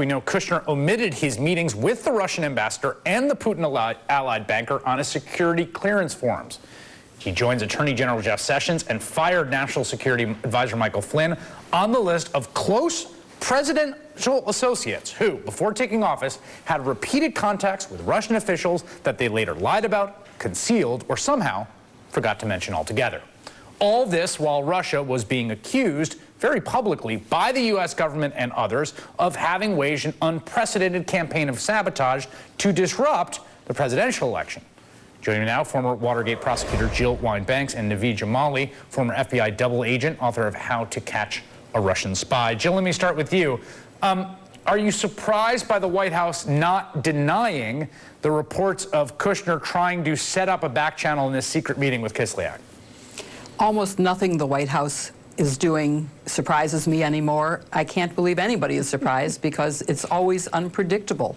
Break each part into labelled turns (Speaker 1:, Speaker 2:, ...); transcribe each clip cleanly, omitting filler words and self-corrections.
Speaker 1: We know Kushner omitted his meetings with the Russian ambassador and the Putin-allied banker on his security clearance forms. He joins Attorney General Jeff Sessions and fired National Security Advisor Michael Flynn on the list of close presidential associates who, before taking office, had repeated contacts with Russian officials that they later lied about, concealed, or somehow forgot to mention altogether. All this while Russia was being accused very publicly by the U.S. government and others of having waged an unprecedented campaign of sabotage to disrupt the presidential election. Joining me now, former Watergate prosecutor Jill Wine-Banks and Naveed Jamali, former FBI double agent, author of How to Catch a Russian Spy. Jill, let me start with you. Are you surprised by the White House not denying the reports of Kushner trying to set up a back channel in this secret meeting with Kislyak?
Speaker 2: Almost nothing the White House is doing surprises me anymore. I can't believe anybody is surprised because it's always unpredictable.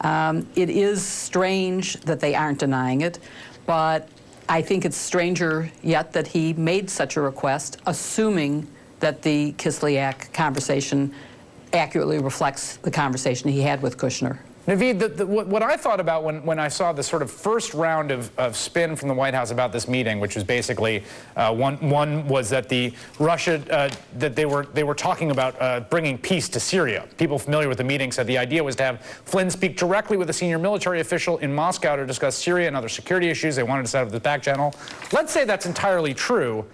Speaker 2: It is strange that they aren't denying it, but I think it's stranger yet that he made such a request, assuming that the Kislyak conversation accurately reflects the conversation he had with Kushner.
Speaker 1: Naveed, what I thought about when I saw the sort of first round of spin from the White House about this meeting, which was basically one was that that they were talking about bringing peace to Syria. People familiar with the meeting said the idea was to have Flynn speak directly with a senior military official in Moscow to discuss Syria and other security issues. They wanted to set up the back channel. Let's say that's entirely true.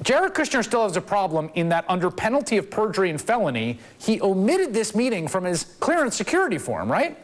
Speaker 1: Jared Kushner still has a problem in that under penalty of perjury and felony, he omitted this meeting from his clearance security form, right?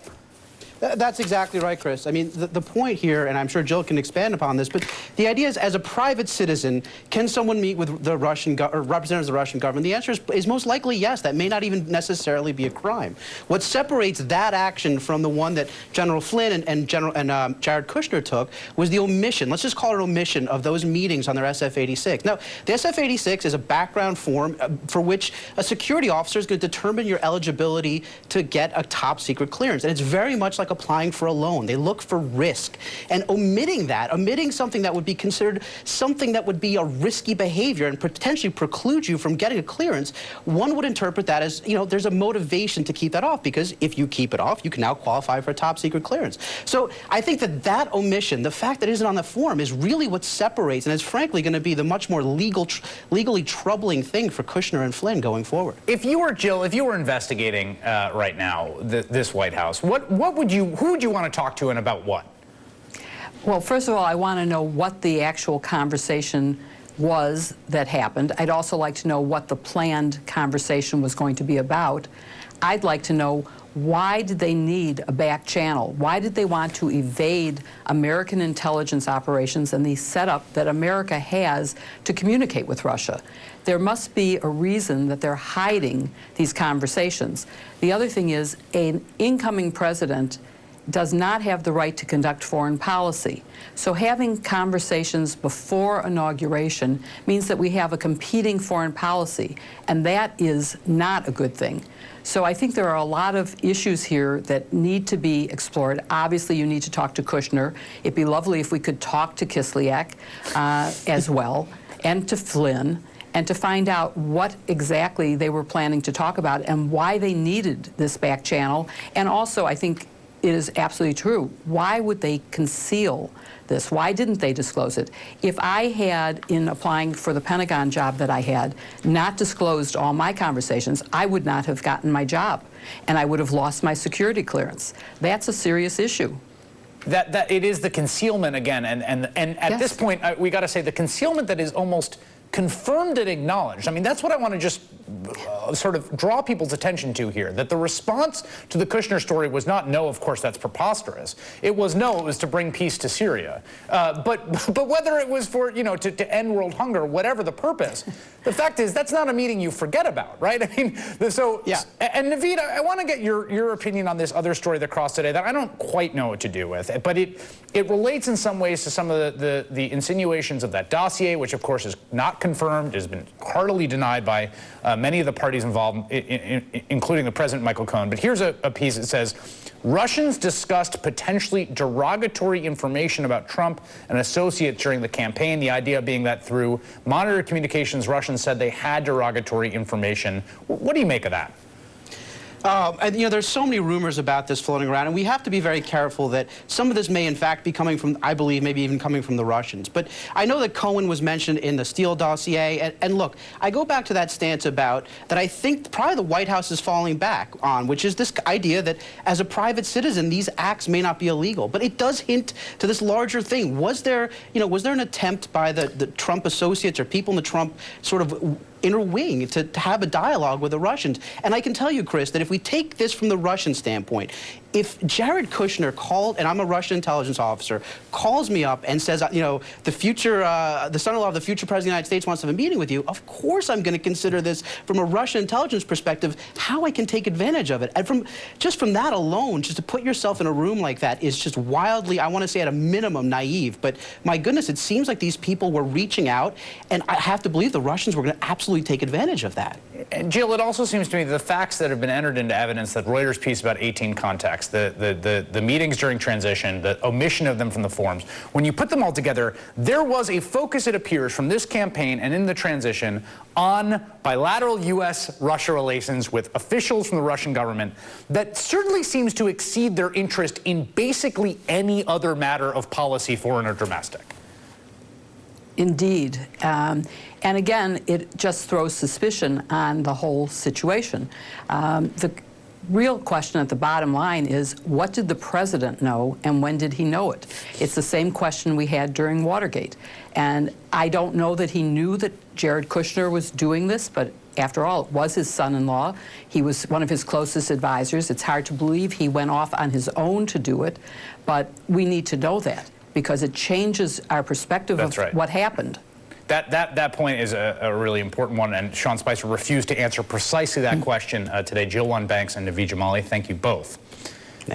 Speaker 3: That's exactly right, Chris. I mean, the point here, and I'm sure Jill can expand upon this, but the idea is, as a private citizen, can someone meet with the Russian or representatives of the Russian government? The answer is most likely yes. That may not even necessarily be a crime. What separates that action from the one that General Flynn and Jared Kushner took was the omission. Let's just call it omission of those meetings on their SF-86. Now, the SF-86 is a background form for which a security officer is going to determine your eligibility to get a top secret clearance, and it's very much like applying for a loan. They look for risk. And omitting something that would be considered something that would be a risky behavior and potentially preclude you from getting a clearance, one would interpret that as, you know, there's a motivation to keep that off, because if you keep it off, you can now qualify for a top secret clearance. So I think that omission, the fact that it isn't on the form, is really what separates, and is frankly going to be the much more legally troubling thing for Kushner and Flynn going forward.
Speaker 1: If you were, Jill, if you were investigating right now this White House, who would you want to talk to and about what?
Speaker 2: Well, first of all, I want to know what the actual conversation was that happened. I'd also like to know what the planned conversation was going to be about. I'd like to know, why did they need a back channel? Why did they want to evade American intelligence operations and the setup that America has to communicate with Russia? There must be a reason that they're hiding these conversations. The other thing is, an incoming president does not have the right to conduct foreign policy. So having conversations before inauguration means that we have a competing foreign policy, and that is not a good thing. So I think there are a lot of issues here that need to be explored. Obviously, you need to talk to Kushner. It'd be lovely if we could talk to Kislyak as well, and to Flynn, and to find out what exactly they were planning to talk about and why they needed this back channel. And also, I think it is absolutely true. Why would they conceal this? Why didn't they disclose it? If I had, in applying for the Pentagon job that I had, not disclosed all my conversations, I would not have gotten my job, and I would have lost my security clearance. That's a serious issue.
Speaker 1: That it is the concealment again, and at
Speaker 2: Yes.
Speaker 1: this point, we got to say the concealment that is almost confirmed and acknowledged. I mean, that's what I want to just sort of draw people's attention to here, that the response to the Kushner story was not, no, of course, that's preposterous. It was, no, it was to bring peace to Syria. But whether it was for, you know, to end world hunger, whatever the purpose, the fact is that's not a meeting you forget about, right? I mean, so, yeah. And Naveed, I want to get your opinion on this other story that crossed today that I don't quite know what to do with, but it relates in some ways to some of the insinuations of that dossier, which of course is not confirmed, has been heartily denied by many of the parties involved, including the President Michael Cohen. But here's a piece that says, Russians discussed potentially derogatory information about Trump and associates during the campaign, the idea being that through monitored communications, Russians said they had derogatory information. What do you make of that?
Speaker 3: And there's so many rumors about this floating around, and we have to be very careful that some of this may in fact be coming from, I believe, maybe even coming from the Russians. But I know that Cohen was mentioned in the Steele dossier, and look, I go back to that stance about that I think probably the White House is falling back on, which is this idea that as a private citizen, these acts may not be illegal. But it does hint to this larger thing. Was there an attempt by the Trump associates or people in the Trump sort of inner wing to have a dialogue with the Russians? And I can tell you, Chris, that if we take this from the Russian standpoint, if Jared Kushner called, and I'm a Russian intelligence officer, calls me up and says, the son-in-law of the future president of the United States wants to have a meeting with you, of course I'm going to consider this from a Russian intelligence perspective, how I can take advantage of it. And just from that alone, just to put yourself in a room like that is just wildly, I want to say at a minimum, naive. But my goodness, it seems like these people were reaching out, and I have to believe the Russians were going to absolutely take advantage of that.
Speaker 1: And Jill, it also seems to me the facts that have been entered into evidence, that Reuters piece about 18 contacts, the meetings during transition, the omission of them from the forums, when you put them all together, there was a focus, it appears, from this campaign and in the transition on bilateral U.S.-Russia relations with officials from the Russian government that certainly seems to exceed their interest in basically any other matter of policy, foreign or domestic.
Speaker 2: Indeed. And again, it just throws suspicion on the whole situation. The real question at the bottom line is, what did the president know and when did he know it? It's the same question we had during Watergate. And I don't know that he knew that Jared Kushner was doing this, but after all, it was his son-in-law. He was one of his closest advisors. It's hard to believe he went off on his own to do it, but we need to know that, because it changes our perspective of what happened.
Speaker 1: That point is a really important one, and Sean Spicer refused to answer precisely that question today. Jill Banks and Naveed Jamali, thank you both.